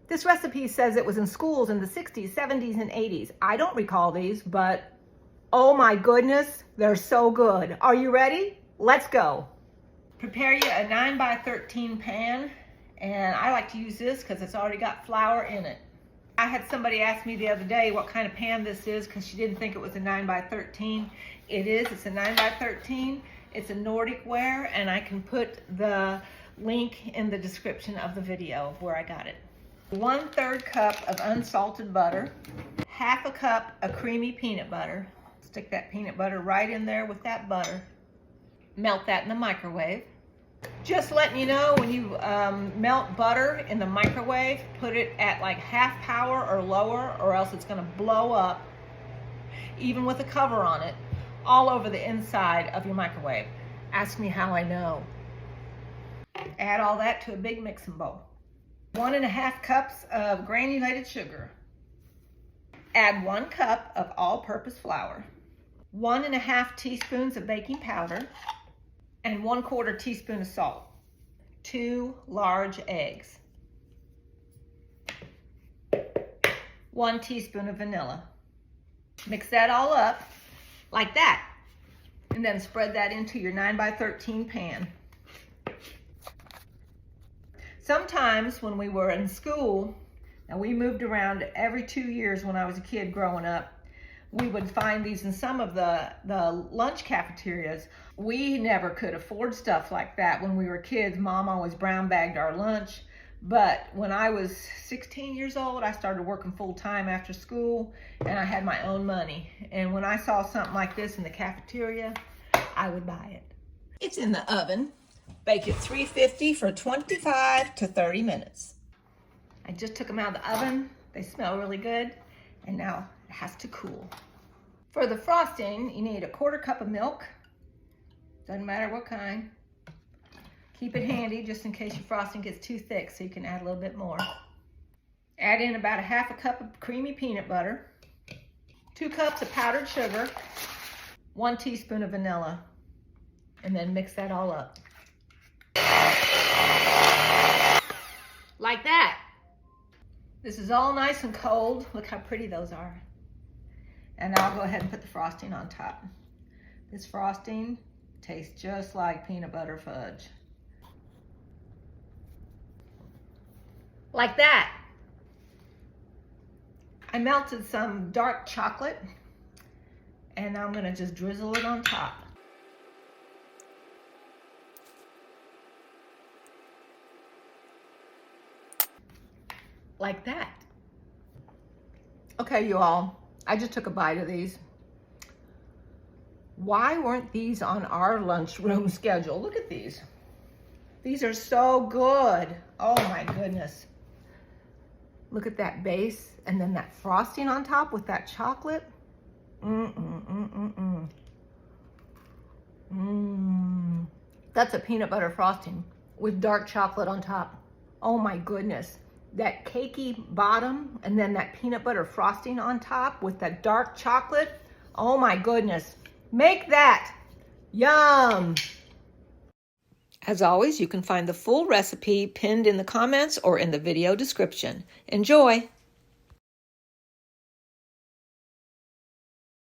This recipe says it was in schools in the 60s, 70s, and 80s. I don't recall these, but oh my goodness, they're so good. Are you ready? Let's go. Prepare you a 9 by 13 pan, and I like to use this because it's already got flour in it. I had somebody ask me the other day what kind of pan this is because she didn't think it was a 9 by 13. It is, it's a 9 by 13. It's a Nordic ware, and I can put the link in the description of the video of where I got it. 1/3 cup of unsalted butter, 1/2 cup of creamy peanut butter. Stick that peanut butter right in there with that butter. Melt that in the microwave. Just letting you know, when you melt butter in the microwave, put it at like half power or lower, or else it's gonna blow up, even with a cover on it, all over the inside of your microwave. Ask me how I know. Add all that to a big mixing bowl. 1.5 cups of granulated sugar. Add 1 cup of all-purpose flour, 1.5 teaspoons of baking powder, and 1/4 teaspoon of salt. 2 large eggs. 1 teaspoon of vanilla. Mix that all up like that, and then spread that into your 9 by 13 pan. Sometimes when we were in school, and we moved around every 2 years when I was a kid growing up, we would find these in some of the lunch cafeterias. We never could afford stuff like that when we were kids. Mom always brown bagged our lunch. But when I was 16 years old, I started working full time after school, and I had my own money. And when I saw something like this in the cafeteria, I would buy it. It's in the oven. Bake at 350 for 25 to 30 minutes. I just took them out of the oven. They smell really good. And now it has to cool. For the frosting, you need 1/4 cup of milk. Doesn't matter what kind. Keep it handy just in case your frosting gets too thick, so you can add a little bit more. Add in about 1/2 cup of creamy peanut butter, 2 cups of powdered sugar, 1 teaspoon of vanilla, and then mix that all up. Like that. This is all nice and cold. Look how pretty those are. And I'll go ahead and put the frosting on top. This frosting tastes just like peanut butter fudge. Like that. I melted some dark chocolate, and I'm gonna just drizzle it on top. Like that. Okay, you all, I just took a bite of these. Why weren't these on our lunchroom schedule? Look at these. These are so good. Oh my goodness. Look at that base, and then that frosting on top with that chocolate. That's a peanut butter frosting with dark chocolate on top. Oh my goodness. That cakey bottom, and then that peanut butter frosting on top with that dark chocolate. Oh my goodness. Make that. Yum. As always, you can find the full recipe pinned in the comments or in the video description. Enjoy.